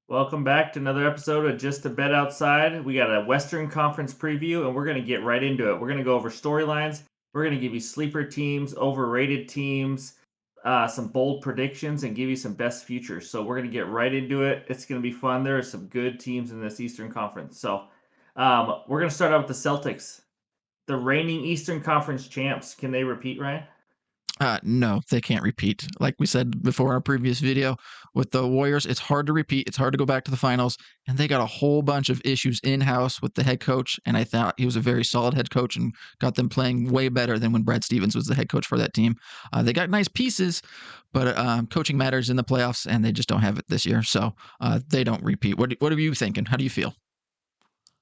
Welcome back to another episode of Just a Bet Outside. We got a Western Conference preview, and we're going to get right into it. We're going to go over storylines. We're going to give you sleeper teams, overrated teams, some bold predictions, and give you some best futures. So we're going to get right into it. It's going to be fun. There are some good teams in this Eastern Conference. So we're going to start out with the Celtics, the reigning Eastern Conference champs. Can they repeat, Ryan? No, they can't repeat. Like we said before in our previous video, with the Warriors, it's hard to repeat. It's hard to go back to the finals. And they got a whole bunch of issues in-house with the head coach. And I thought he was a very solid head coach and got them playing way better than when Brad Stevens was the head coach for that team. They got nice pieces, but coaching matters in the playoffs, and they just don't have it this year. So they don't repeat. What are you thinking? How do you feel?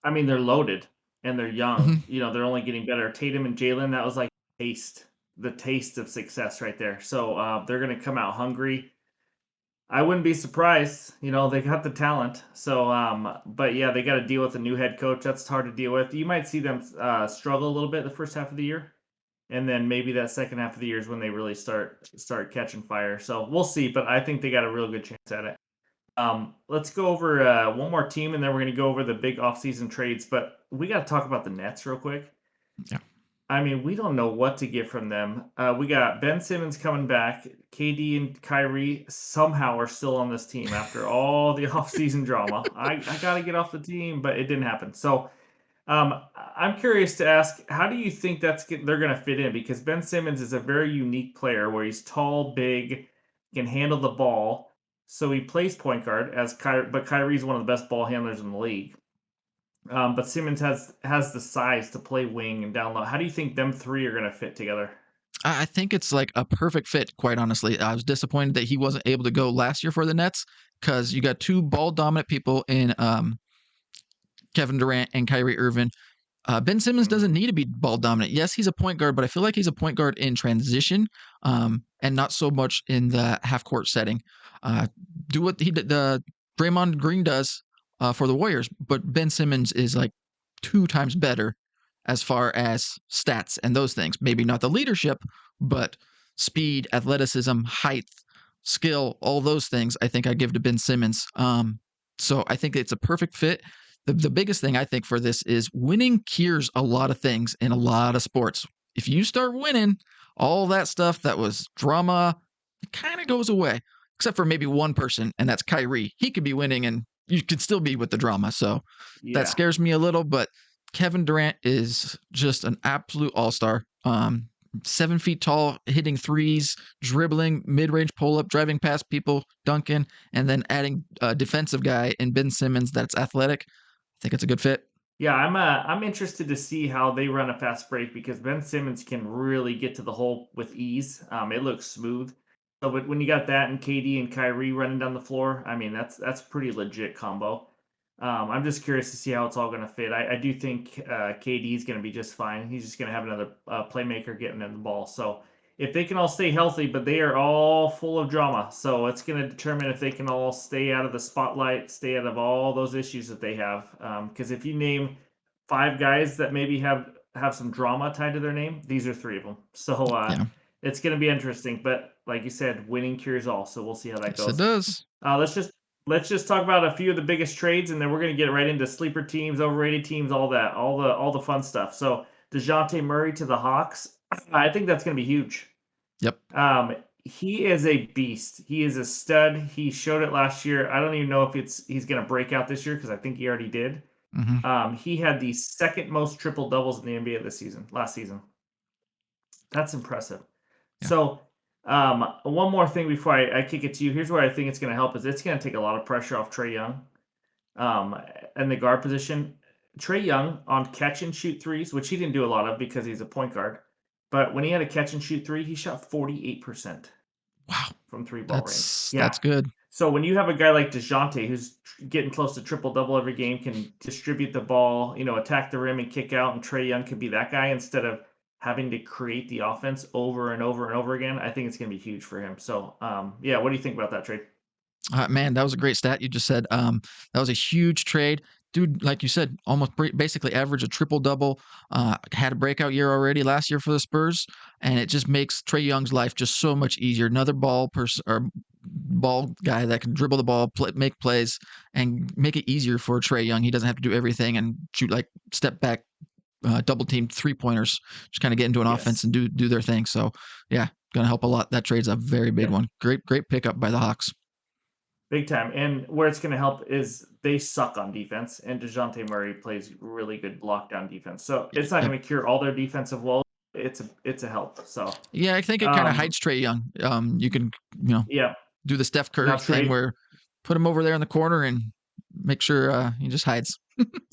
I mean, they're loaded and they're young. Mhm. They're only getting better. Tatum and Jalen, that was like the taste of success right there. So they're going to come out hungry. I wouldn't be surprised. They got the talent. So, but yeah, they got to deal with a new head coach. That's hard to deal with. You might see them struggle a little bit the first half of the year, and then maybe that second half of the year is when they really start catching fire. So we'll see. But I think they got a real good chance at it. Let's go over one more team, and then we're going to go over the big offseason trades. But we got to talk about the Nets real quick. Yeah. I mean, we don't know what to get from them. We got Ben Simmons coming back. KD and Kyrie somehow are still on this team after all the offseason drama. I got to get off the team, but it didn't happen. So I'm curious to ask, how do you think they're going to fit in? Because Ben Simmons is a very unique player where he's tall, big, can handle the ball. So he plays point guard but Kyrie's one of the best ball handlers in the league. But Simmons has the size to play wing and down low. How do you think them three are going to fit together? I think it's like a perfect fit, quite honestly. I was disappointed that he wasn't able to go last year for the Nets because you got two ball dominant people in Kevin Durant and Kyrie Irving. Ben Simmons doesn't Mhm. need to be ball dominant. Yes, he's a point guard, but I feel like he's a point guard in transition and not so much in the half court setting. Uh, do what the Draymond Green does for the Warriors, but Ben Simmons is like 2 times better as far as stats and those things. Maybe not the leadership, but speed, athleticism, height, skill, all those things. I think I give to Ben Simmons. So I think it's a perfect fit. The biggest thing I think for this is winning cures a lot of things in a lot of sports. If you start winning, all that stuff that was drama, it kind of goes away, except for maybe one person, and that's Kyrie. He could be winning and you could still be with the drama. So that Yeah. scares me a little, but Kevin Durant is just an absolute all-star. 7 feet tall, hitting threes, dribbling, mid-range pull-up, driving past people, dunking, and then adding a defensive guy in Ben Simmons that's athletic. I think it's a good fit. Yeah, I'm interested to see how they run a fast break because Ben Simmons can really get to the hole with ease. It looks smooth. So, but when you got that and KD and Kyrie running down the floor, I mean that's pretty legit combo. I'm just curious to see how it's all going to fit. I do think KD is going to be just fine. He's just going to have another playmaker getting in the ball. So if they can all stay healthy, but they are all full of drama, so it's going to determine if they can all stay out of the spotlight, stay out of all those issues that they have. Because if you name five guys that maybe have some drama tied to their name, these are three of them. So Yeah. it's going to be interesting. But like you said, winning cures all. So we'll see how that Yes, it goes. does. Let's just talk about a few of the biggest trades, and then we're gonna get right into sleeper teams, overrated teams, all that, all the fun stuff. So Dejounte Murray to the Hawks, I think that's gonna be huge. Yep. He is a beast. He is a stud. He showed it last year. I don't even know if he's gonna break out this year because I think he already did. Hmm. He had the second most triple doubles in the NBA last season. That's impressive. Yeah. So, one more thing before I kick it to you. Here's where I think it's going to help is it's going to take a lot of pressure off Trey Young, um, in the guard position. Trey Young on catch and shoot threes, which he didn't do a lot of because he's a point guard. But when he had a catch and shoot three, he shot 48% Wow. from three ball range. That's Yeah. good. So when you have a guy like DeJounte who's getting close to triple double every game, can distribute the ball, attack the rim and kick out, and Trey Young could be that guy instead of having to create the offense over and over and over again, I think it's going to be huge for him. So, yeah, what do you think about that trade? Man, that was a great stat you just said. That was a huge trade. dude, like you said, almost basically average a triple double. Had a breakout year already last year for the Spurs, and it just makes Trae Young's life just so much easier. Another ball person or ball guy that can dribble the ball, make plays, and make it easier for Trae Young. He doesn't have to do everything and shoot like step back, double team 3-pointers. Just kind of get into an offense Yes. and do their thing. So yeah, gonna help a lot. That trade's a very big Yep. one. Great pickup by the Hawks. Big time. And where it's going to help is they suck on defense, and DeJounte Murray plays really good lockdown defense. So it's not Yep. going to cure all their defensive woes. It's a help. So Yeah, I think it kind of hides Trae Young. You can yeah. do the Steph Now Curry thing trade. where put him over there in the corner and make sure he just hides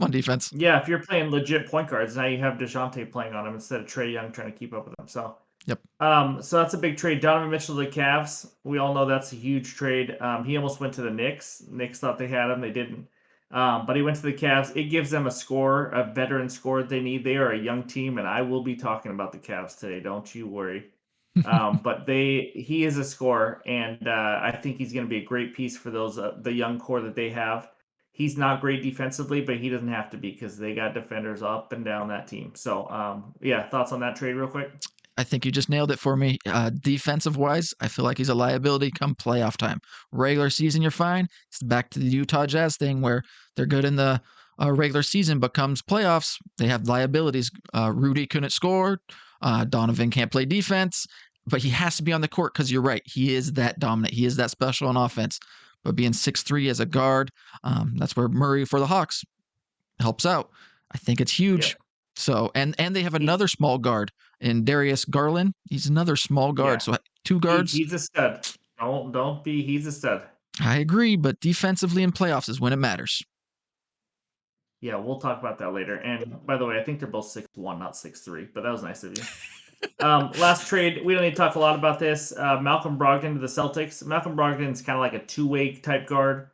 on defense. Yeah, if you're playing legit point guards, now you have DeJounte playing on him instead of Trae Young trying to keep up with him. So Yep. so that's a big trade. Donovan Mitchell to the Cavs. We all know that's a huge trade. He almost went to the Knicks. Knicks thought they had him. They didn't. But he went to the Cavs. It gives them a score, a veteran score they need. They are a young team, and I will be talking about the Cavs today. Don't you worry. But he is a scorer, and I think he's going to be a great piece for those the young core that they have. He's not great defensively, but he doesn't have to be because they got defenders up and down that team. So yeah, thoughts on that trade real quick? I think you just nailed it for me. Defensive wise, I feel like he's a liability come playoff time. Regular season, you're fine. It's back to the Utah Jazz thing where they're good in the regular season, but comes playoffs, they have liabilities. Rudy couldn't score. Donovan can't play defense, but he has to be on the court because you're right. He is that dominant. He is that special on offense. But being 6'3" as a guard, that's where Murray for the Hawks helps out. I think it's Yeah. huge. So and they have He another small guard in Darius Garland. He's another small guard. yeah. So two guards. He's a stud. Don't be he's a stud. I agree, but defensively in playoffs is when it matters. Yeah, we'll talk about that later. And by the way, I think they're both 6'1", not 6'3", but that was nice of you. Last trade, we don't need to talk a lot about this. Malcolm Brogdon to the Celtics. Malcolm Brogdon's kind of like a two-way type guard.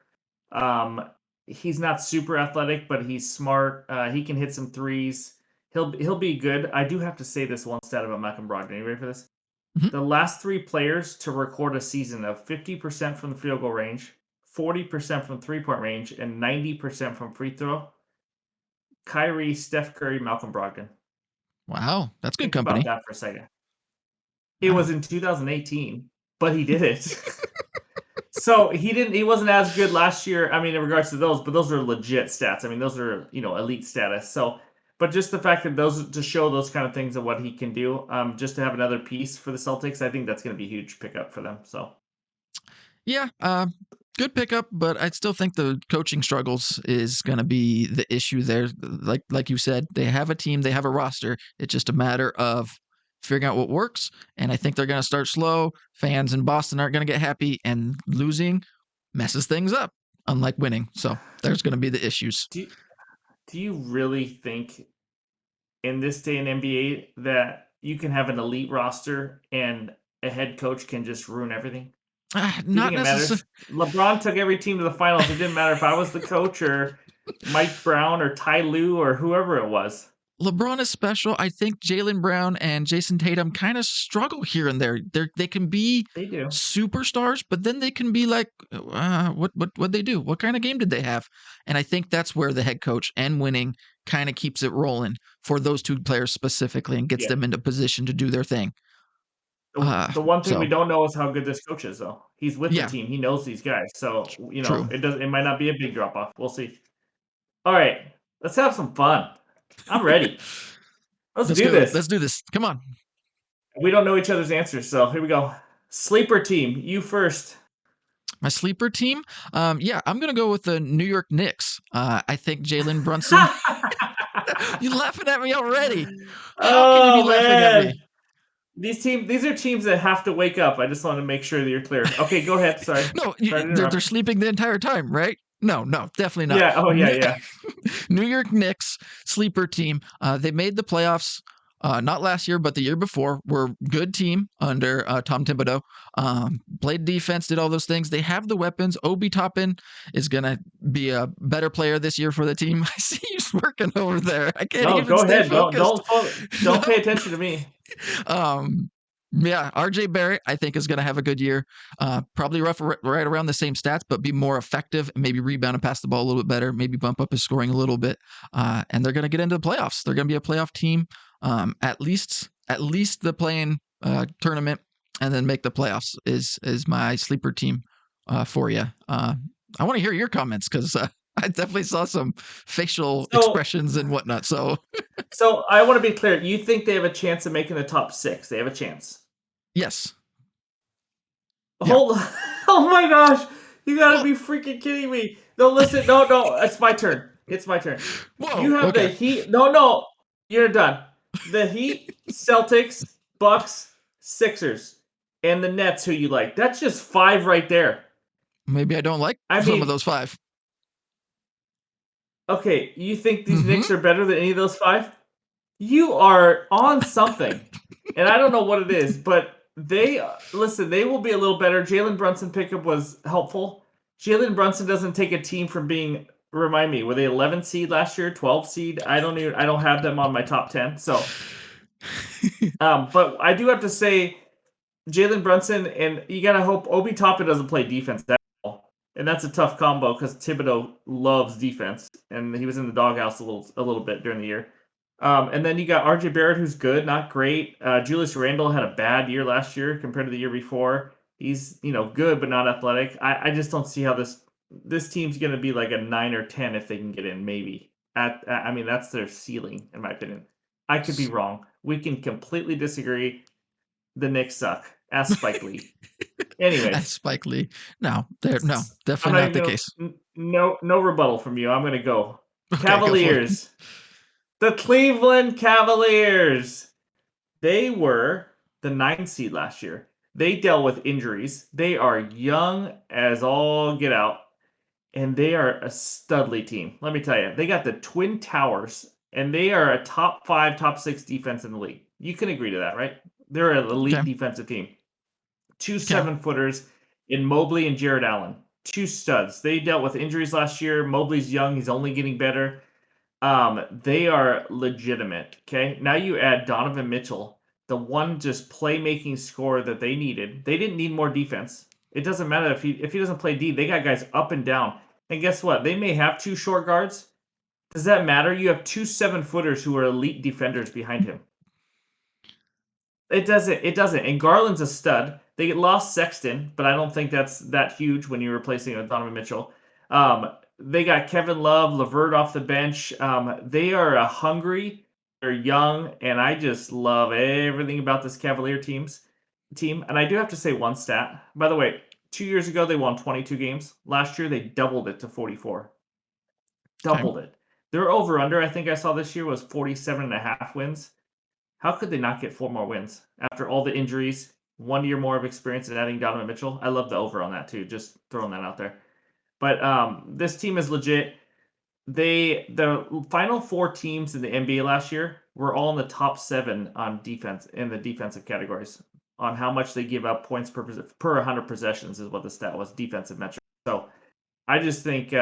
He's not super athletic, but he's smart. He can hit some threes. He'll be good. I do have to say this one stat about Malcolm Brogdon. Are you ready for this? Mhm. The last three players to record a season of 50% from the field goal range, 40% from three-point range, and 90% from free throw. Kyrie, Steph Curry, Malcolm Brogdon. Wow, that's good Think about company. that for a second. It Wow. was in 2018, but he did it. So he wasn't as good last year. I mean, in regards to those, but those are legit stats. I mean, those are elite status. So, but just the fact that those to show those kind of things of what he can do, just to have another piece for the Celtics, I think that's going to be a huge pickup for them. So Yeah, good pickup, but I still think the coaching struggles is going to be the issue there. Like you said, they have a team, they have a roster. It's just a matter of figuring out what works. And I think they're going to start slow. Fans in Boston aren't going to get happy, and losing messes things up, unlike winning. So there's going to be the issues. do do you really think in this day in NBA that you can have an elite roster and a head coach can just ruin everything? Do you Not think it necessarily. matters? LeBron took every team to the finals. It didn't matter if I was the coach or Mike Brown or Ty Lue or whoever it was. LeBron is special. I think Jaylen Brown and Jason Tatum kind of struggle here and there. They can be They do. superstars, but then they can be like, what they do? What kind of game did they have? And I think that's where the head coach and winning kind of keeps it rolling for those two players specifically and gets Yeah. them into position to do their thing. The one thing we So don't know is how good this coach is, though. He's with the yeah, team. He knows these guys. So, true. it might not be a big drop off. We'll see. All right. Let's have some fun. I'm ready. Let's Let's do do it. this. Let's do this. Come on. We don't know each other's answers, so here we go. Sleeper team, you first. My sleeper team. Yeah, I'm gonna go with the New York Knicks. I think Jalen Brunson. You laughing at me already? How can you be Oh laughing at man. me? These are teams that have to wake up. I just want to make sure that you're clear. Okay, go ahead. Sorry. No, Sorry to they're interrupt. sleeping the entire time, right? No, definitely not. Yeah, oh yeah, yeah. New York Knicks sleeper team. They made the playoffs. Not last year, but the year before. Were good team under Tom Thibodeau. Played defense, did all those things. They have the weapons. Obi Toppin is gonna be a better player this year for the team. I see you working over there. I can't No, even go stay ahead. focused. Don't pay attention to me. um, Yeah, RJ Barrett, I think, is going to have a good year. Probably right around the same stats, but be more effective and maybe rebound and pass the ball a little bit better, maybe bump up his scoring a little bit. And they're going to get into the playoffs. They're going to be a playoff team, at least the playing tournament, and then make the playoffs is my sleeper team for you. I want to hear your comments because I definitely saw some facial So, expressions and whatnot. So so I want to be clear. You think they have a chance of making the top 6? They have a chance. yes, yeah. Hold on. Oh my gosh. You gotta Well, be freaking kidding me. No, listen. No, no. It's my turn. It's my turn. You whoa, have the okay. Heat. No, no. You're done. The Heat, Celtics, Bucks, Sixers, and the Nets, who you like. That's just 5 right there. Maybe I don't like I some of mean, those 5. okay, you think these Mm-hmm. Knicks are better than any of those 5? You are on something. And I don't know what it is, but listen, they will be a little better. Jalen Brunson pickup was helpful. Jalen Brunson doesn't take a team from being, remind me, were they 11 seed last year, 12 seed? I don't have them on my top 10. So, but I do have to say Jalen Brunson, and you gotta hope Obi Toppin doesn't play defense at all, and that's a tough combo because Thibodeau loves defense, and he was in the doghouse a little bit during the year. And then you got RJ Barrett, who's good, not great. Julius Randle had a bad year last year compared to the year before. He's good but not athletic. I just don't see how this team's gonna be like a 9 or 10 if they can get in. Maybe I mean that's their ceiling in my opinion. I could be wrong. We can completely disagree. The Knicks suck. Ask Spike Lee. As Anyways, Spike Lee. No, I'm definitely not not the even case. no rebuttal from you. I'm gonna go. Okay, go for it. Cavaliers. The Cleveland Cavaliers. They were the 9 seed last year. They dealt with injuries. They are young as all get out, and they are a studly team. Let me tell you, they got the Twin Towers, and they are a top 5, top 6 defense in the league. You can agree to that, right? They're an elite Okay, defensive team. Two okay, 7-footers in Mobley and Jared Allen. Two studs. They dealt with injuries last year. Mobley's young. He's only getting better. They are legitimate. Okay. Now you add Donovan Mitchell, the one just playmaking scorer that they needed. They didn't need more defense. It doesn't matter if he doesn't play D. They got guys up and down. And guess what? They may have 2 short guards. Does that matter? You have 2 7-footers who are elite defenders behind him. It doesn't. It doesn't. And Garland's a stud. They lost Sexton, but I don't think that's that huge when you're replacing with Donovan Mitchell. They got Kevin Love, Levert off the bench. They are a hungry. They're young, and I just love everything about this Cavalier team. And I do have to say one stat. By the way, 2 years ago they won 22 games. Last year they doubled it to 44. okay. Doubled it. Their over under I think I saw this year was 47 and a half wins. How could they not get 4 more wins after all the injuries, 1 year more of experience and adding Donovan Mitchell? I love the over on that too. Just throwing that out there. But this team is legit. The final 4 teams in the NBA last year were all in the top 7 on defense in the defensive categories on how much they give up points per 100 possessions is what the stat was, defensive metric. So I just think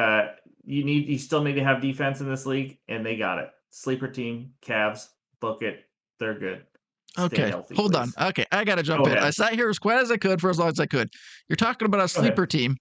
you still need to have defense in this league, and they got it. Sleeper team, Cavs, book it. They're good. Stay Okay, healthy, hold on. please. Okay, I got to Go jump in. I ahead. sat here as quiet as I could for as long as I could. You're talking about a Go ahead. sleeper team.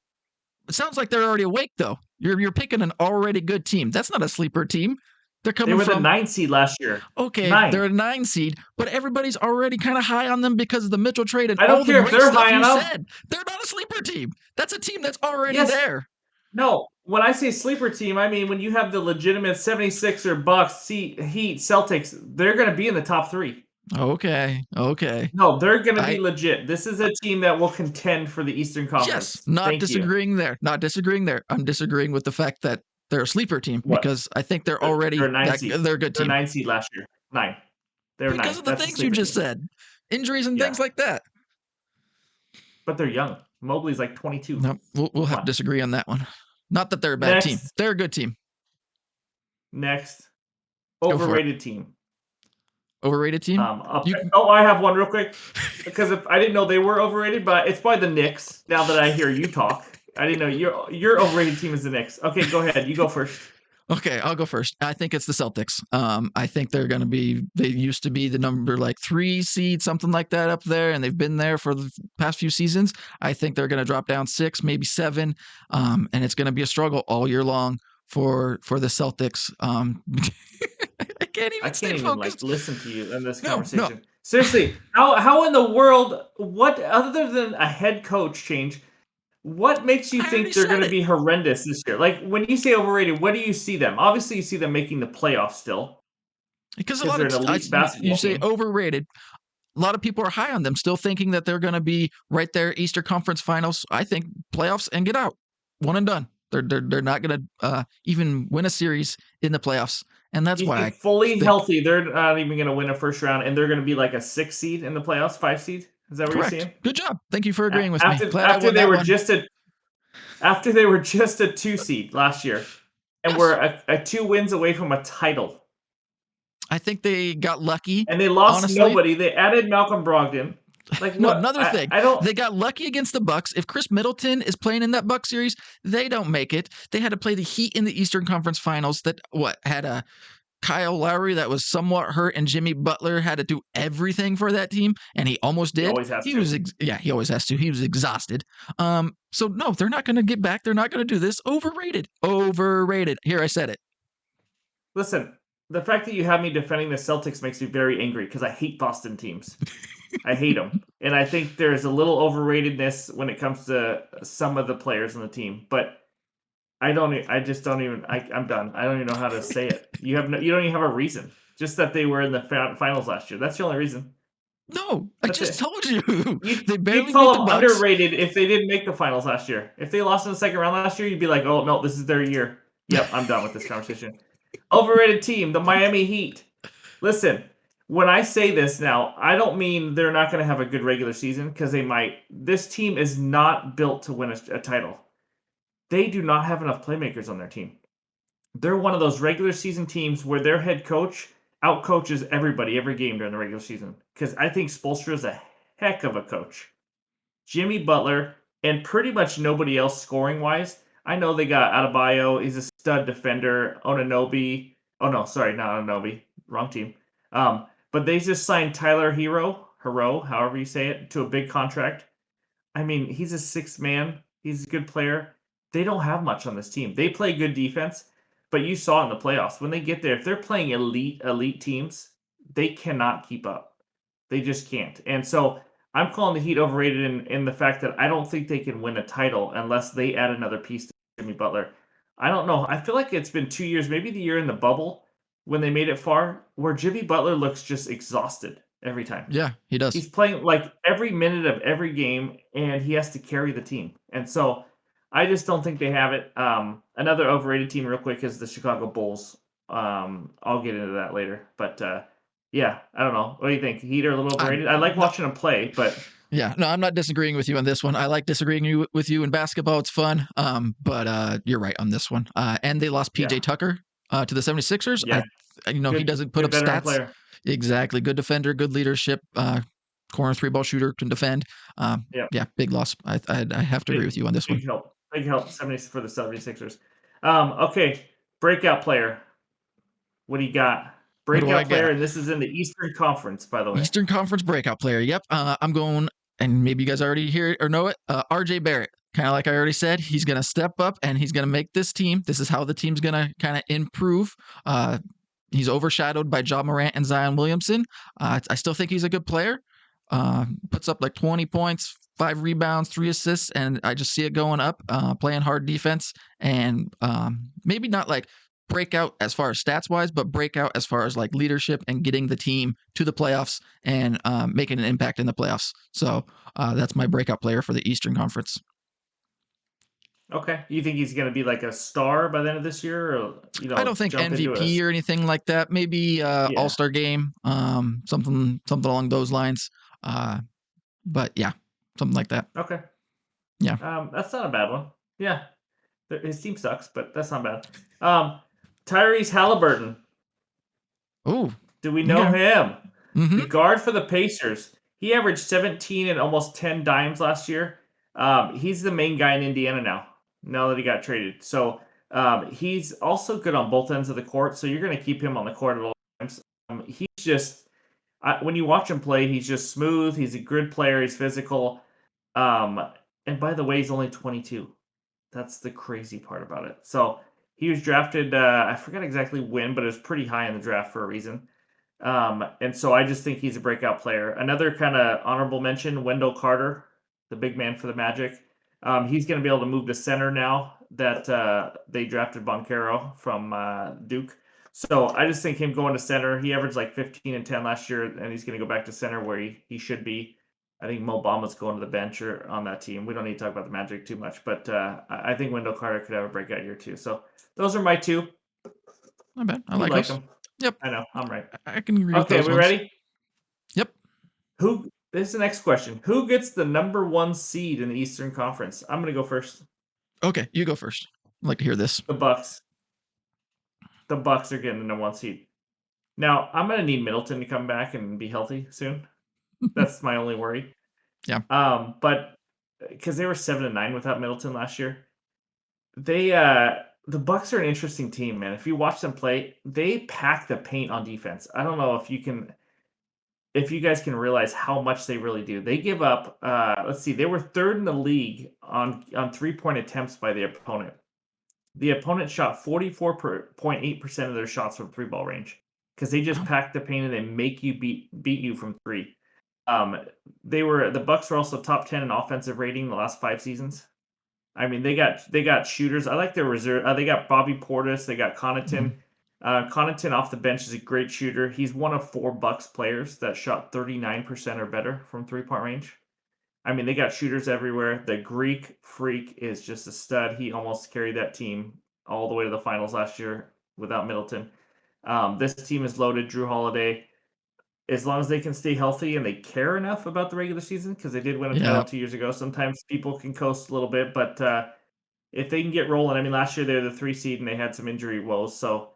It sounds like they're already awake, though. You're picking an already good team. That's not a sleeper team. They're They coming were the from 9 seed last year. okay, they're 9. a 9 seed, but everybody's already kind of high on them because of the Mitchell trade and I don't all the care if great they're stuff high on you them. said. They're not a sleeper team. That's a team that's already Yes. there. No. When I say sleeper team, I mean when you have the legitimate 76er, Bucks, Heat, Celtics, they're going to be in the top 3. Okay, okay. No, they're going to be I legit. This is a team that will contend for the Eastern yes, Conference. not Thank you. disagreeing there. Not disagreeing there. I'm disagreeing with the fact that they're a sleeper team What? because I think they're They're already a 9 that seed. they're a good They're a team 9 seed last year. 9. They're because 9. of the That's a things you sleeper just team. said, injuries and things Yeah. like that. But they're young. Mobley's like 22. No, we'll Come have to on. disagree on that one. Not that they're a bad team. Next. They're a good team. Next. Go for it. Overrated team. Overrated team. You Oh, I have one real quick because if I didn't know they were overrated, but it's probably the Knicks. Now that I hear you talk, I didn't know your overrated team is the Knicks. Okay, go ahead. You go first. Okay, I'll go first. I think it's the Celtics. I think they used to be the number like 3 seed, something like that up there, and they've been there for the past few seasons. I think they're going to drop down 6, maybe 7, and it's going to be a struggle all year long for the Celtics. I can't I even can't stay even like focused. listen to you in this No, no. conversation. Seriously, how in the world, what other than a head coach change, what makes you I already think they're said going to it be horrendous this year? Like when you say overrated, what do you see them? Obviously, you see them making the playoffs still because a because lot they're of an elite you basketball say team. overrated. A lot of people are high on them, still thinking that they're going to be right there, Eastern Conference Finals. I think playoffs and get out, one and done. They're not going to even win a series in the playoffs, and that's You why I think fully think healthy, they're not even going to win a first round, and they're going to be like a 6 seed in the playoffs, 5 seed? Is that what you're correct. saying? Good job. Thank you for agreeing with me. After Glad I after won they that were one. just a after they were just a 2 seed last year, and were Yes, a 2 wins away from a title. I think they got lucky. And they lost Honestly, nobody. They added Malcolm Brogdon. Like no, what? another thing. I don't. They got lucky against the Bucks. If Chris Middleton is playing in that Bucks series, they don't make it. They had to play the Heat in the Eastern Conference Finals. That what had a Kyle Lowry that was somewhat hurt, and Jimmy Butler had to do everything for that team, and he almost He did. always has He to. was, yeah, he always has to. He was exhausted. So no, they're not going to get back. They're not going to do this. Overrated. Overrated. Here, I said it. Listen, the fact that you have me defending the Celtics makes me very angry because I hate Boston teams. I hate them, and I think there's a little overratedness when it comes to some of the players on the team. But I don't. I just don't even. I'm done. I don't even know how to say it. You have. No, you don't even have a reason. Just that they were in the finals last year. That's the only reason. No, I That's just it. told you. They You'd barely beat call the them Bucks. underrated if they didn't make the finals last year. If they lost in the second round last year, you'd be like, "Oh no, this is their year." Yep, I'm done with this conversation. Overrated team, the Miami Heat. Listen, when I say this now, I don't mean they're not going to have a good regular season because they might. This team is not built to win a title. They do not have enough playmakers on their team. They're one of those regular season teams where their head coach outcoaches everybody every game during the regular season. Because I think Spoelstra is a heck of a coach. Jimmy Butler, and pretty much nobody else scoring wise. I know they got Adebayo. He's a stud defender. Onanobi. Oh no, sorry, not Onanobi. Wrong team. But they just signed Tyler Hero, however you say it, to a big contract. I mean, he's a sixth man. He's a good player. They don't have much on this team. They play good defense, but you saw in the playoffs when they get there, if they're playing elite teams, they cannot keep up. They just can't. And so I'm calling the Heat overrated in the fact that I don't think they can win a title unless they add another piece to Jimmy Butler. I don't know. I feel like it's been 2 years, maybe the year in the bubble when they made it far, where Jimmy Butler looks just exhausted every time. Yeah, he does. He's playing like every minute of every game, and he has to carry the team. And so I just don't think they have it. Another overrated team, real quick, is the Chicago Bulls. I'll get into that later, but yeah, I don't know. What do you think? Heat are a little I overrated. I like no, watching them play, but yeah, no, I'm not disagreeing with you on this one. I like disagreeing with you in basketball. It's fun. But you're right on this one. And they lost PJ yeah, Tucker to the 76ers. yeah, He good, doesn't put good up veteran stats. player. Exactly. Good defender, good leadership, corner three ball shooter, can defend. Yeah, Yeah, big loss. I have to agree big, with you on this one. big help. 70 for the 76ers. Okay, breakout player. What do you got? What do I Breakout player, got? and this is in the Eastern Conference, by the way. Eastern Conference breakout player. Yep. I'm going, and maybe you guys already hear it or know it. RJ Barrett. Kind of like I already said, he's going to step up and he's going to make this team. This is how the team's going to kind of improve. He's overshadowed by Ja Morant and Zion Williamson. I still think he's a good player. Puts up like 20 points, 5 rebounds, 3 assists, and I just see it going up. Playing hard defense, and maybe not like breakout as far as stats wise, but breakout as far as like leadership and getting the team to the playoffs and making an impact in the playoffs. So that's my breakout player for the Eastern Conference. Okay. You think he's going to be like a star by the end of this year, or I don't think jump into MVP or anything like that. Maybe All yeah. Star game, something along those lines. Uh, but yeah, something like that. Okay. Yeah. That's not a bad one. Yeah, his team sucks, but that's not bad. Tyrese Halliburton. Oh, Do we know okay. him? Mm-hmm. The guard for the Pacers. He averaged 17 and almost 10 dimes last year. He's the main guy in Indiana now. Now that he got traded, so He's also good on both ends of the court, so you're going to keep him on the court at all times. He's just when you watch him play, he's just smooth. He's a good player. He's physical. Um, and by the way, he's only 22. That's the crazy part about it. So he was drafted. I forget exactly when, but it was pretty high in the draft for a reason. And so I just think he's a breakout player. Another kind of honorable mention, Wendell Carter, the big man for the Magic. He's going to be able to move to center now that they drafted Boncaro from Duke. So I just think him going to center, he averaged like 15 and 10 last year, and he's going to go back to center where he should be. I think Mo Bamba's going to the bench or on that team. We don't need to talk about the Magic too much, but I think Wendell Carter could have a breakout year too. So those are my two. Not bad. I You like like those. them. Yep. I know. I'm right. I can agree with Okay, those we ones. ready? Yep. This is the next question. Who gets the number 1 seed in the Eastern Conference? I'm going to go first. Okay, you go first. I'd like to hear this. The Bucks. The Bucks are getting the number 1 seed. Now, I'm going to need Middleton to come back and be healthy soon. That's my only worry. Yeah. But because they were 7-9 without Middleton last year, they the Bucks are an interesting team, man. If you watch them play, they pack the paint on defense. I don't know if you guys can realize how much they really do. They give up. Let's see, they were third in the league on 3-point attempts by the opponent. The opponent shot 44.8% of their shots from 3-ball range because they just Wow. pack the paint and they make you beat you from 3. The Bucks were also top 10 in offensive rating the last 5 seasons. I mean, they got shooters. I like their reserve. They got Bobby Portis. They got Connaughton. Mhm. Connaughton off the bench is a great shooter. He's one of 4 Bucks players that shot 39% or better from 3-point range. I mean, they got shooters everywhere. The Greek freak is just a stud. He almost carried that team all the way to the finals last year without Middleton. This team is loaded. Drew Holiday, as long as they can stay healthy and they care enough about the regular season, because they did win a title Yeah. 2 years ago. Sometimes people can coast a little bit, but if they can get rolling, I mean, last year they were the 3 seed and they had some injury woes. So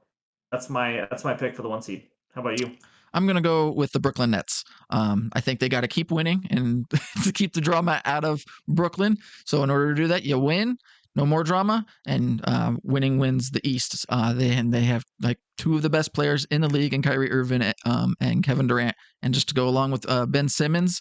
that's my pick for the 1 seed. How about you? I'm going to go with the Brooklyn Nets. I think they got to keep winning and to keep the drama out of Brooklyn. So in order to do that, you win, no more drama, and winning wins the East. They have like 2 of the best players in the league, in Kyrie Irving and Kevin Durant. And just to go along with Ben Simmons,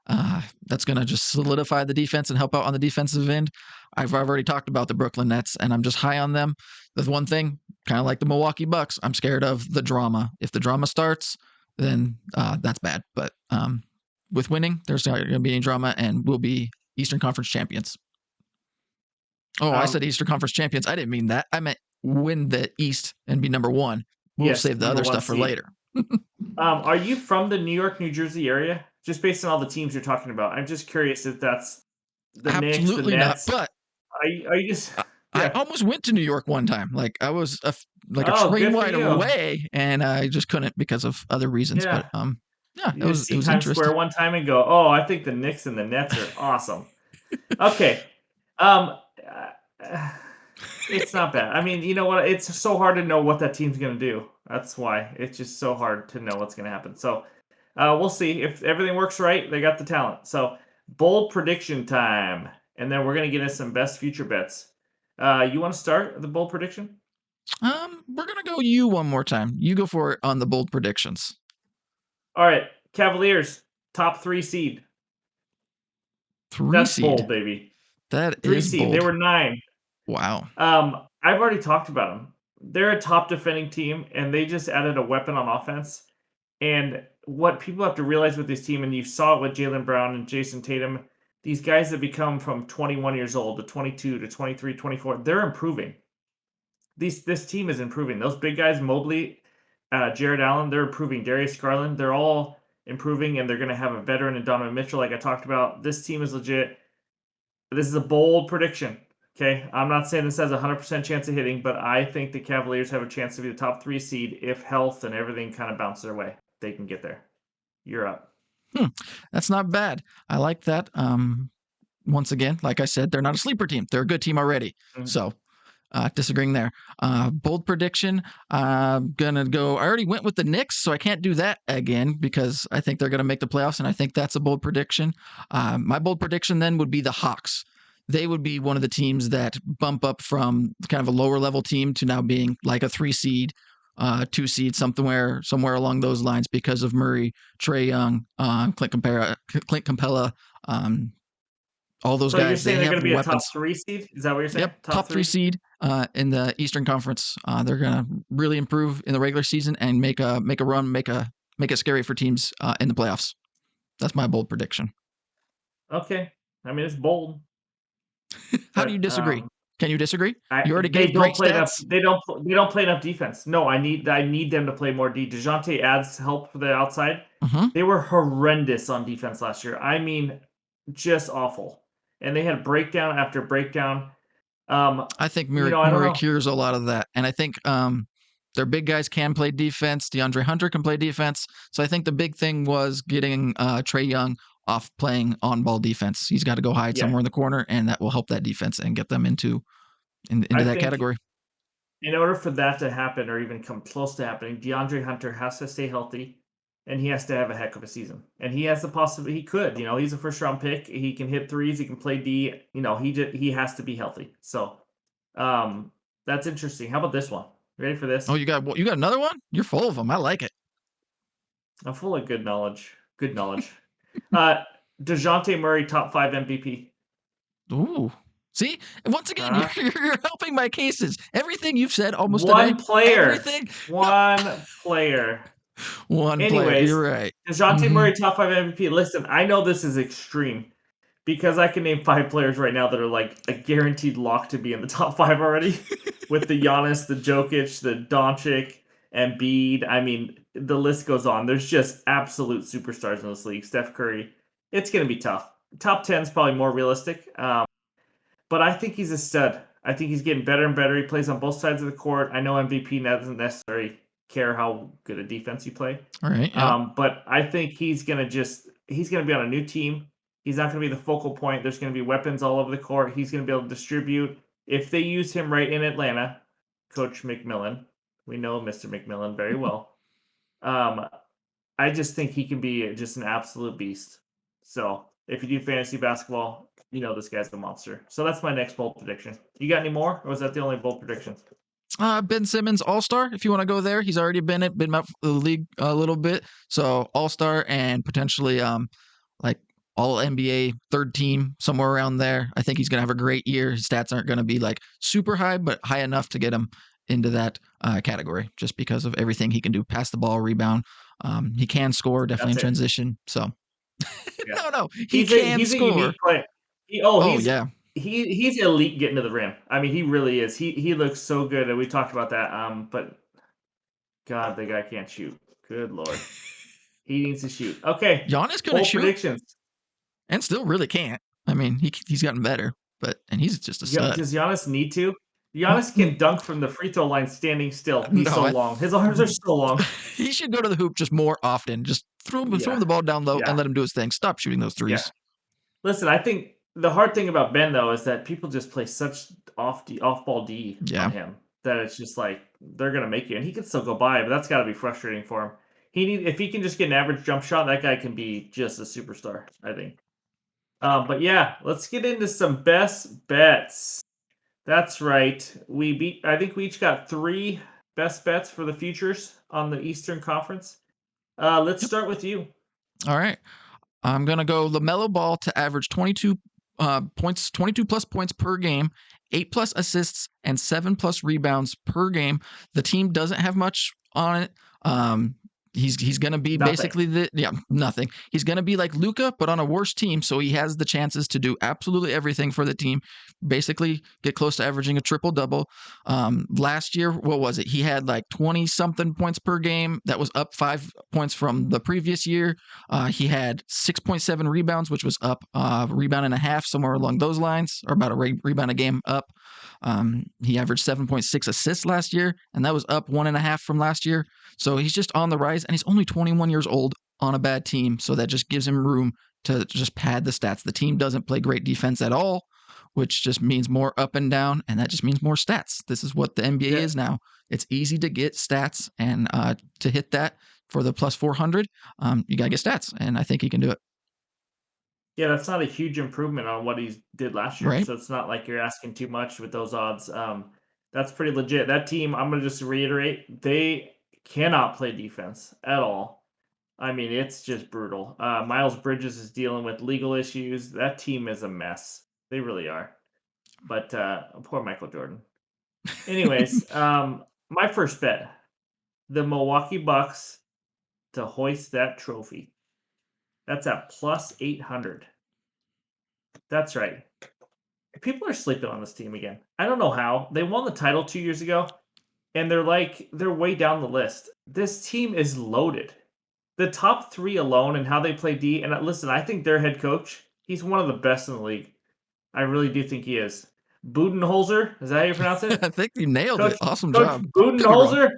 that's going to just solidify the defense and help out on the defensive end. I've already talked about the Brooklyn Nets, and I'm just high on them. The one thing, kind of like the Milwaukee Bucks, I'm scared of the drama. If the drama starts, then that's bad. But with winning, there's not going to be any drama, and we'll be Eastern Conference champions. Oh, I said Eastern Conference champions. I didn't mean that. I meant win the East and be number 1. We'll Yes, save the number other 1 stuff for seed. later. Are you from the New York, New Jersey area? Just based on all the teams you're talking about, I'm just curious if that's the Knicks, the Absolutely not. Nets. But Are you just I yeah? almost went to New York one time. Like I was like a Oh, train good for ride you. away, and I just couldn't because of other reasons. But Yeah, yeah, you just it see was Times interesting. Square one time and go, "Oh, I think the Knicks and the Nets are awesome." Okay, um, it's not bad. I mean, you know what? It's so hard to know what that team's gonna do. That's why it's just so hard to know what's gonna happen. So, we'll see if everything works right. They got the talent. So, bold prediction time, and then we're gonna get into some best future bets. You want to start the bold prediction? We're gonna go you one more time. You go for it on the bold predictions. All right, Cavaliers, top 3 seed. 3 That's seed. bold, baby. That 3 is seed. They bold. were 9. Wow. I've already talked about them. They're a top defending team, and they just added a weapon on offense. And what people have to realize with this team, and you saw it with Jaylen Brown and Jason Tatum, these guys that become from 21 years old to 22 to 23, 24, they're improving. This team is improving. Those big guys, Mobley, Jared Allen, they're improving. Darius Garland, they're all improving, and they're going to have a veteran in Donovan Mitchell, like I talked about. This team is legit. This is a bold prediction. Okay, I'm not saying this has a 100% chance of hitting, but I think the Cavaliers have a chance to be the top 3 seed if health and everything kind of bounce their way. They can get there. You're up. That's not bad. I like that. Once again, like I said, they're not a sleeper team. They're a good team already. Mhm. So disagreeing there. Bold prediction. I'm gonna go. I already went with the Knicks, so I can't do that again because I think they're gonna make the playoffs, and I think that's a bold prediction. My bold prediction then would be the Hawks. they would be one of the teams that bump up from kind of a lower level team to now being like a 3 seed, 2 seed, somewhere along those lines because of Murray, Trae Young, Clint Capella, um, all those So you're guys. saying They they're going have to be a top weapons. 3 seed? Is that what you're saying? Yep, Top top three three? seed in the Eastern Conference. They're gonna really improve in the regular season and make a run, make it scary for teams in the playoffs. That's my bold prediction. Okay. I mean, it's bold, How do you but disagree? Can you disagree? You already they gave don't great play enough. stats. They don't play enough defense. No, I need them to play more D. Dejounte adds help for the outside. Mm-hmm. They were horrendous on defense last year. I mean, just awful. And they had breakdown after breakdown. I think I don't Murray know. cures a lot of that, and I think their big guys can play defense. DeAndre Hunter can play defense, so I think the big thing was getting Trae Young off playing on-ball defense. He's got to go hide Yeah, somewhere in the corner, and that will help that defense and get them into I that think category. in order for that to happen or even come close to happening, DeAndre Hunter has to stay healthy and he has to have a heck of a season. And he has the possibility he could, he's a first round pick. He can hit threes, he can play D, he has to be healthy. So, that's interesting. How about this one? Ready for Oh, this? you got another one? You're full of them. I like it. I'm full of good knowledge. Good knowledge. Uh DeJounte Murray top 5 MVP. Ooh. See, once again, Uh, you're helping my cases. Everything you've said almost today, one player. everything. No, One player. one player. Anyways, You're right. DeJounte Mm-hmm. Murray top 5 MVP. Listen, I know this is extreme because I can name 5 players right now that are like a guaranteed lock to be in the top 5 already with the Giannis, the Jokic, the Doncic, and Embiid. I mean, the list goes on. There's just absolute superstars in this league. Steph Curry. It's going to be tough. Top 10 is probably more realistic. But I think he's a stud. I think he's getting better and better. He plays on both sides of the court. I know MVP doesn't necessarily care how good a defense you play. All right. Yeah. But I think he's gonna be on a new team. He's not gonna be the focal point. There's gonna be weapons all over the court. He's gonna be able to distribute. If they use him right in Atlanta, Coach McMillan, we know Mr. McMillan very well. Um, I just think he can be just an absolute beast. So if you do fantasy basketball, this guy's a monster. So that's my next bold prediction. You got any more, or was that the only bold prediction? Ben Simmons, All Star. If you want to go there, he's already been out for the league a little bit. So All Star and potentially like All NBA third team somewhere around there. I think he's gonna have a great year. His stats aren't gonna be like super high, but high enough to get him into that category just because of everything he can do: pass the ball, rebound. He can score definitely That's in it. transition. So Yeah, no, he can he's a score. unique player. Oh yeah, He's elite getting to the rim. I mean, he really is. He looks so good, and we talked about that. But God, the guy can't shoot. Good lord, he needs to shoot. Okay, Giannis couldn't bold shoot predictions. and still really can't. I mean, he's gotten better, but he's just a stud. Does Giannis need to? Giannis can dunk from the free throw line standing still. He's No, so long. His arms are so long. he should go to the hoop just more often. Just throw him Yeah, the ball down low and yeah, let him do his thing. Stop shooting those yeah. threes. Listen, I think the hard thing about Ben though is that people just play such off ball D on Yeah. him that it's just like they're gonna make it, and he can still go by, but that's got to be frustrating for him. If he can just get an average jump shot, that guy can be just a superstar. I think. But yeah, let's get into some best bets. That's right. I think we each got 3 best bets for the futures on the Eastern Conference. Let's Yep. start with you. All right. I'm gonna go LaMelo Ball to average 22 points, 22 plus points per game, 8 plus assists, and 7 plus rebounds per game. The team doesn't have much on it. He's gonna be Nothing. basically nothing. He's gonna be like Luka, but on a worse team, so he has the chances to do absolutely everything for the team. Basically, get close to averaging a triple double. Last year, what was it? He had like 20 something points per game. That was up 5 points from the previous year. He had 6.7 rebounds, which was up a rebound and a half, somewhere along those lines, or about a rebound a game up. He averaged 7.6 assists last year, and that was up 1.5 from last year. So he's just on the rise, and he's only 21 years old on a bad team. So that just gives him room to just pad the stats. The team doesn't play great defense at all, which just means more up and down, and that just means more stats. This is what the NBA Yeah. is now. It's easy to get stats, and to hit that for the plus 400, you got to get stats, and I think he can do it. Yeah, that's not a huge improvement on what he did last year, right? so it's not like you're asking too much with those odds. That's pretty legit. That team, I'm gonna just reiterate, they cannot play defense at all. I mean, it's just brutal. Miles Bridges is dealing with legal issues. That team is a mess. They really are. But poor Michael Jordan. Anyways, my first bet: the Milwaukee Bucks to hoist that trophy. That's at plus 800. That's right. People are sleeping on this team again. I don't know how. They won the title 2 years ago, and they're way down the list. This team is loaded. The top three alone and how they play D. And listen, I think their head coach, he's one of the best in the league. I really do think he is. Budenholzer, is that how you pronounce it? I think you nailed it. Coach Awesome Coach job. Could be wrong. Budenholzer?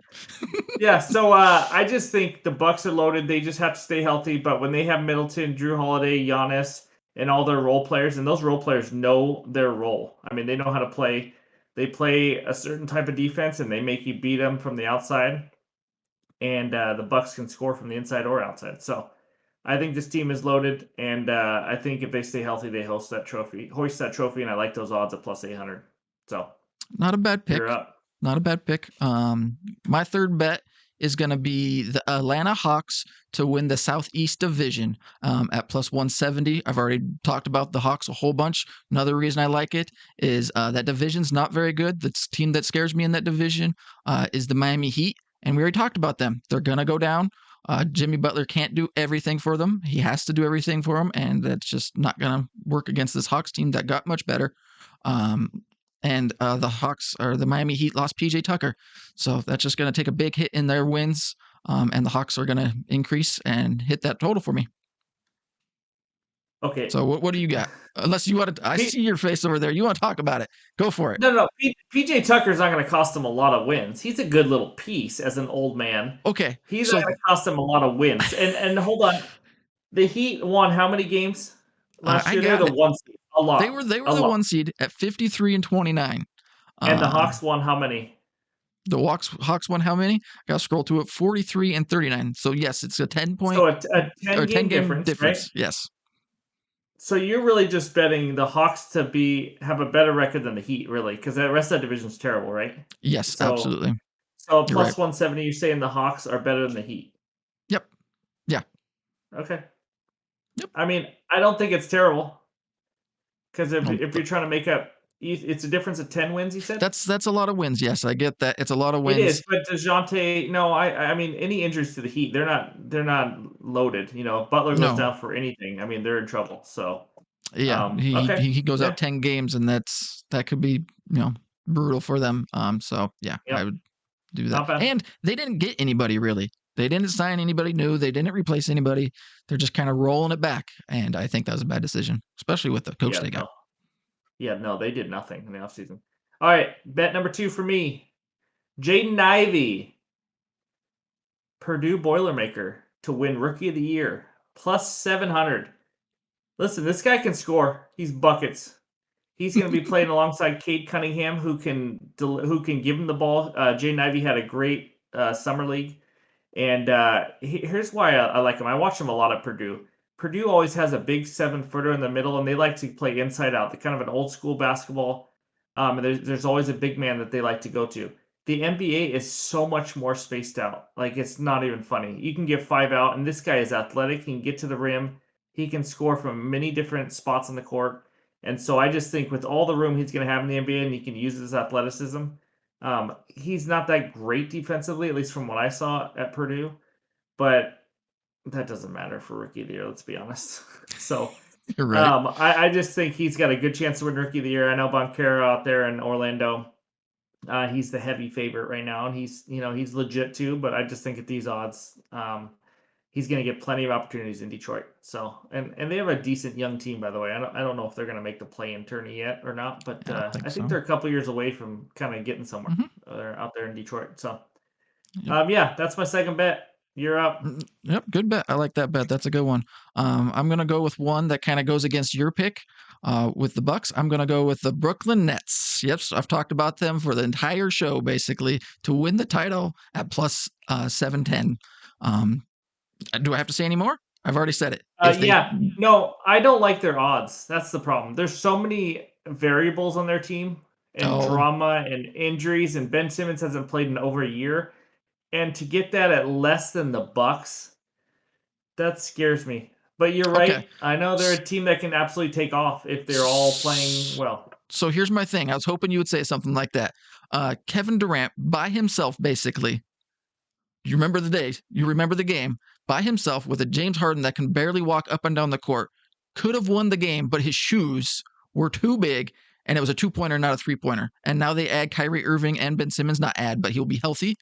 Yeah, so I just think the Bucks are loaded. They just have to stay healthy. But when they have Middleton, Drew Holiday, Giannis, and all their role players, and those role players know their role. I mean, they know how to play. They play a certain type of defense, and they make you beat them from the outside. And the Bucks can score from the inside or outside. So I think this team is loaded, and I think if they stay healthy, they hoist that trophy, and I like those odds at plus 800. So Not a bad you're pick. up. Not a bad pick. My third bet is going to be the Atlanta Hawks to win the Southeast Division at plus 170. I've already talked about the Hawks a whole bunch. Another reason I like it is that division's not very good. The team that scares me in that division is the Miami Heat, and we already talked about them. They're going to go down. Jimmy Butler can't do everything for them. He has to do everything for them, and that's just not going to work against this Hawks team that got much better. Um, and the Hawks or the Miami Heat lost PJ Tucker. So that's just going to take a big hit in their wins. And the Hawks are going to increase and hit that total for me. Okay. So what do you got? Unless you want to, I see your face over there. You want to talk about it. Go for it. No. PJ Tucker's not going to cost him a lot of wins. He's a good little piece as an old man. Okay. He's not So going to cost him a lot of wins. And hold on, the Heat won how many games last I year? They're got the it. one seed. A They lot, were they a were the lot. one seed at 53 and 29. And the Uh, Hawks won how many? the Hawks won how many? I got to scroll to it. 43 and 39. So yes, it's a 10 point So a or 10 10 game game difference, right? difference. Yes. So you're really just betting the Hawks to have a better record than the Heat, really, because the rest of that division is terrible, right? Yes, So absolutely. so You're right. plus 170, you're saying the Hawks are better than the Heat. Yep. Yeah. Okay. Yep. I mean, I don't think it's terrible because No, if you're trying to make up, it's a difference of 10 wins. You said that's a lot of wins. Yes, I get that. It's a lot of it wins. is, but Dejounte, no, I mean any injuries to the Heat, they're not loaded. You know, if Butler goes No. down for anything, I mean they're in trouble. So, Yeah, he okay, he goes yeah, out 10 games and that could be, brutal for them. So yeah, I yep, would do that. not bad. And they didn't get anybody really. They didn't sign anybody new. They didn't replace anybody. They're just kind of rolling it back. And I think that was a bad decision, especially with the coach Yeah, they got. no, yeah, no, they did nothing in the offseason. All right, bet number two for me, Jaden Ivey, Purdue Boilermaker to win Rookie of the Year, plus 700. Listen, this guy can score. He's buckets. He's going to be playing alongside Cade Cunningham, who can give him the ball. Jaden Ivey had a great summer league, and here's why I like him. I watch him a lot at Purdue. Purdue always has a big 7-footer in the middle, and they like to play inside out. They're kind of an old school basketball. And there's always a big man that they like to go to. The NBA is so much more spaced out. Like it's not even funny. You can get 5 out, and this guy is athletic. He can get to the rim. He can score from many different spots on the court. And so I just think with all the room he's going to have in the NBA, and he can use his athleticism, he's not that great defensively, at least from what I saw at Purdue. But that doesn't matter for Rookie of the Year. Let's be honest. So You're right. I just think he's got a good chance to win Rookie of the Year. I know Boncaro out there in Orlando. He's the heavy favorite right now, and he's legit too. But I just think at these odds, he's going to get plenty of opportunities in Detroit. So and they have a decent young team, by the way. I don't know if they're going to make the play in tourney yet or not, but I don't think I think so. they're a couple years away from kind of getting somewhere. Hmm. They're out there in Detroit. So Yep. yeah, that's my second bet. You're up. Yep, good bet. I like that bet. That's a good one. I'm gonna go with one that kind of goes against your pick. With the Bucks, I'm gonna go with the Brooklyn Nets. Yep, so I've talked about them for the entire show, basically, to win the title at plus 710. Do I have to say any more? I've already said it. If they Yeah. No, I don't like their odds. That's the problem. There's so many variables on their team and oh, drama and injuries, and Ben Simmons hasn't played in over a year. And to get that at less than the Bucks, that scares me. But you're okay. right. I know they're S- a team that can absolutely take off if they're all playing well. So here's my thing. I was hoping you would say something like that. Kevin Durant by himself, basically. You remember the days. You remember the game by himself with a James Harden that can barely walk up and down the court. Could have won the game, but his shoes were too big, and it was a 2-pointer, not a 3-pointer. And now they add Kyrie Irving and Ben Simmons, not add, but he'll be healthy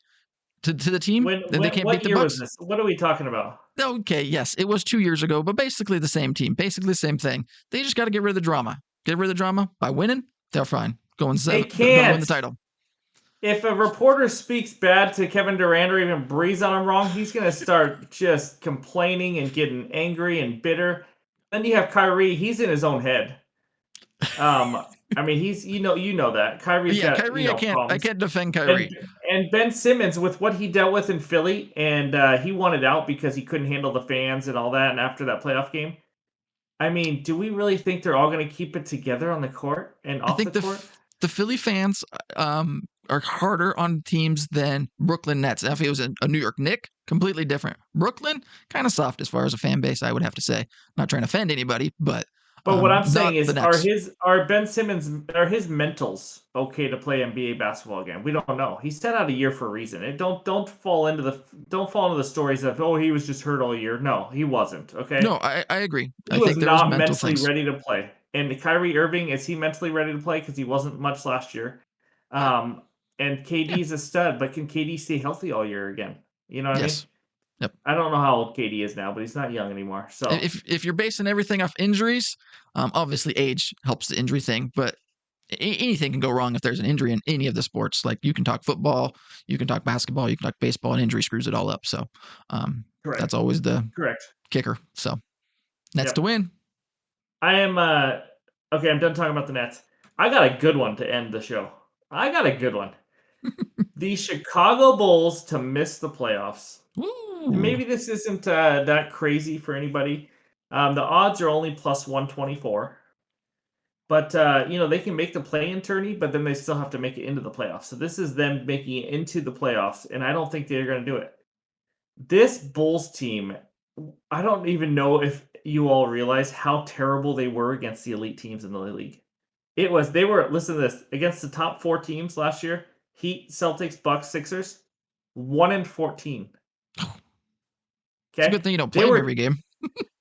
to the team. Then they can't beat What the year was Bucks. this? What are we talking about? Okay, yes, it was 2 years ago, but basically the same team, basically the same thing. They just got to get rid of the drama. Get rid of the drama by winning. They're fine. Going They seven, going to win the can't. title. If a reporter speaks bad to Kevin Durant or even breathes on him wrong, he's going to start just complaining and getting angry and bitter. Then you have Kyrie. He's in his own head. I mean, he's you know that Kyrie's Yeah, got Kyrie, I problems, can't defend and Kyrie. Ben Simmons with what he dealt with in Philly, and he wanted out because he couldn't handle the fans and all that. And after that playoff game, I mean, do we really think they're all going to keep it together on the court and I off the think court? the Philly fans are harder on teams than Brooklyn Nets. If it was a New York Knick, completely different. Brooklyn, kind of soft as far as a fan base, I would have to say. Not trying to offend anybody, but But what I'm not saying is, the Nets. are Ben Simmons are his mentals okay to play NBA basketball again? We don't know. He set out a year for a reason. And don't fall into the stories of he was just hurt all year. No, he wasn't. Okay, No, I agree. he I was think there was not mental mentally things. ready to play. And Kyrie Irving, is he mentally ready to play? Because he wasn't much last year. Um, and Yeah. KD's a stud, but can KD stay healthy all year again? You know what I mean? Yes. Yep. I don't know how old KD is now, but he's not young anymore. So If you're basing everything off injuries, obviously age helps the injury thing, but anything can go wrong if there's an injury in any of the sports. Like you can talk football, you can talk basketball, you can talk baseball, and injury screws it all up. So that's correct, always the correct. kicker. So Nets to Yep. win. I am okay, I'm done talking about the Nets. I got a good one to end the show. I got a good one. The Chicago Bulls to miss the playoffs. And Woo. maybe this isn't that crazy for anybody. The odds are only plus 124. But they can make the play-in tourney, but then they still have to make it into the playoffs. So this is them making it into the playoffs, and I don't think they're going to do it. This Bulls team, I don't even know if you all realize how terrible they were against the elite teams in the league. They were, listen to this, against the top 4 teams last year, Heat, Celtics, Bucks, Sixers, 1-14. It's a Okay? good thing you don't They play them were every game.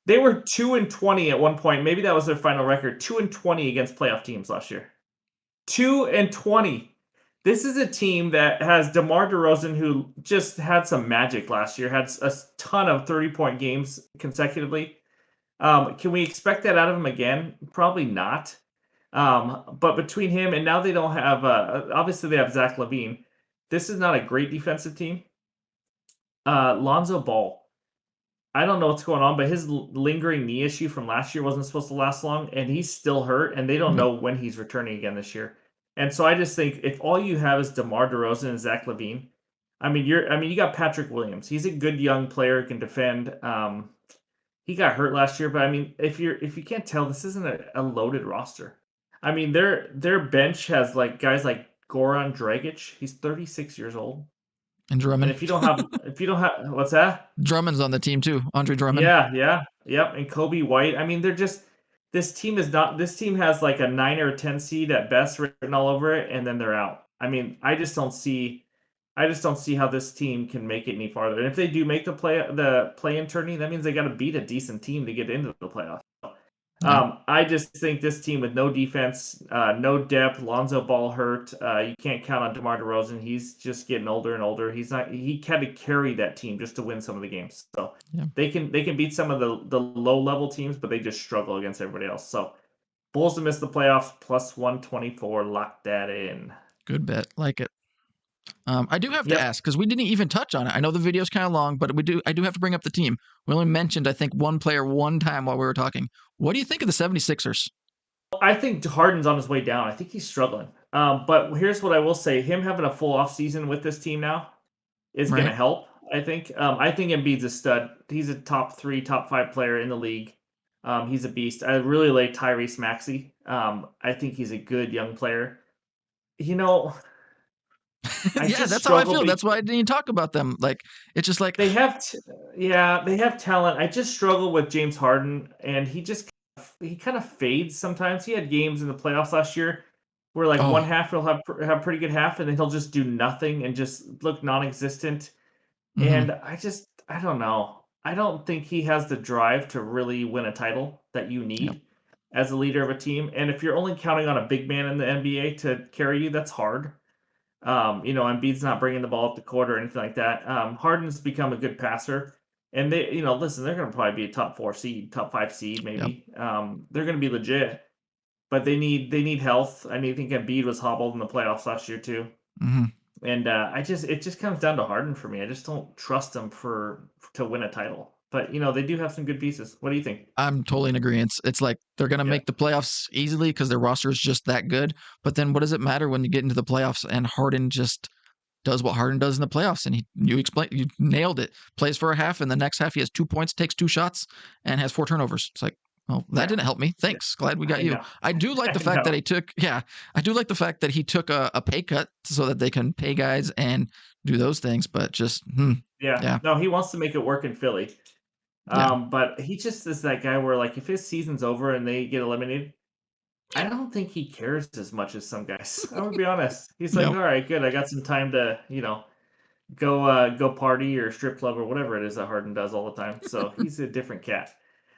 they were 2-20 at one point. Maybe that was their final record. 2-20 against playoff teams last year. 2-20. This is a team that has DeMar DeRozan, who just had some magic last year, had a ton of 30-point games consecutively. Can we expect that out of him again? Probably not. But between him and now they don't have, obviously they have Zach LaVine. This is not a great defensive team. Lonzo Ball. I don't know what's going on, but his lingering knee issue from last year wasn't supposed to last long, and he's still hurt, and they don't Yep. know when he's returning again this year. And so I just think if all you have is DeMar DeRozan and Zach LaVine, you got Patrick Williams. He's a good young player who can defend. He got hurt last year, but I mean, if you can't tell, this isn't a loaded roster. I mean, their bench has like guys like Goran Dragic. He's 36 years old, And and Drummond. if you don't have what's that? Drummond's on the team too. Andre Drummond. Yeah, yeah, yep, and Kobe White. I mean, they're just this team has like a 9 or a 10 seed at best written all over it, and then they're out. I mean, I just don't see how this team can make it any farther. And if they do make the play-in tourney, that means they got to beat a decent team to get into the playoffs. Yeah. I just think this team with no defense, no depth, Lonzo Ball hurt. You can't count on DeMar DeRozan. He's just getting older and older. He had to carry that team just to win some of the games. So Yeah. they can beat some of the low level teams, but they just struggle against everybody else. So Bulls to miss the playoffs plus 124. Lock that in. Good bet. Like it. I do have to Yep. ask because we didn't even touch on it. I know the video's kind of long, but I do have to bring up the team. We only mentioned, I think, one player one time while we were talking. What do you think of the 76ers? I think Harden's on his way down. I think he's struggling. But here's what I will say: him having a full off season with this team now is going to Right? help. I think Embiid's a stud. He's a top 3, top 5 player in the league. He's a beast. I really like Tyrese Maxey. I think he's a good young player. You know, I Yeah, just that's how I struggle feel. That's why I didn't talk about them. Like it's just like, they have yeah, they have talent. I just struggle with James Harden, and he kind of fades sometimes. He had games in the playoffs last year where like oh, one half he'll have a pretty good half, and then he'll just do nothing and just look non-existent. hmm And I don't know. I don't think he has the drive to really win a title that you yeah, need as a leader of a team. And if you're only counting on a big man in the NBA to carry you, that's hard. Embiid's not bringing the ball up the court or anything like that. Harden's become a good passer, and listen, they're going to probably be a top 4 seed, top 5 seed, yeah, maybe. They're going to be legit, but they need health. Think Embiid was hobbled in the playoffs last year too, hmm and it just comes down to Harden for me. I just don't trust them to win a title, but they do have some good pieces. What do you think? I'm totally in agreement. It's like they're gonna Yeah, make the playoffs easily because their roster is just that good. But then, what does it matter when you get into the playoffs and Harden just does what Harden does in the playoffs? And you nailed it. Plays for a half, and the next half he has 2 points, takes 2 shots, and has 4 turnovers. It's like, well, that yeah, didn't help me. yeah. Thanks. Glad we got I you. know, I do like the I fact that know. he took, yeah, I do like the fact that he took a pay cut so that they can pay guys and do those things. But just, Yeah, yeah, no, he wants to make it work in Philly. yeah, But he just is that guy where, like, if his season's over and they get eliminated, I don't think he cares as much as some guys. I'm gonna be honest. He's like, no, all right, good. I got some time to, go party or strip club or whatever it is that Harden does all the time. So he's a different cat.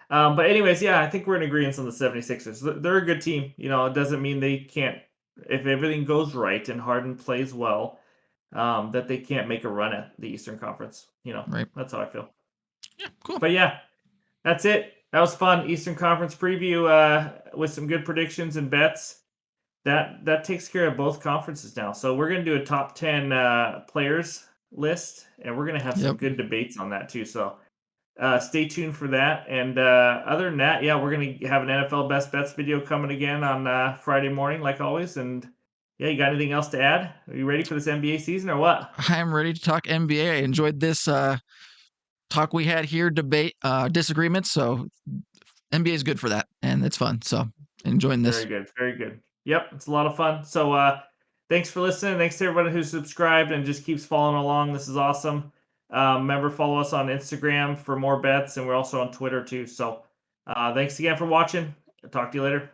But anyways, yeah, I think we're in agreement on the 76ers. They're a good team. It doesn't mean they can't, if everything goes right and Harden plays well, that they can't make a run at the Eastern Conference. right, That's how I feel. yeah, cool. But yeah, that's it. That was fun. Eastern Conference preview with some good predictions and bets. That takes care of both conferences now. So we're gonna do a top 10 players list, and we're gonna have some Yep. good debates on that too. So stay tuned for that. And other than that, yeah, we're gonna have an NFL best bets video coming again on Friday morning, like always. And yeah, you got anything else to add? Are you ready for this NBA season or what? I am ready to talk NBA. I enjoyed this talk we had here, debate, disagreements. So NBA is good for that, and it's fun. So enjoying Very this. good. Very good. Yep, it's a lot of fun. So thanks for listening. Thanks to everybody who's subscribed and just keeps following along. This is awesome. Remember, follow us on Instagram for more bets, and we're also on Twitter too. So thanks again for watching. Talk to you later.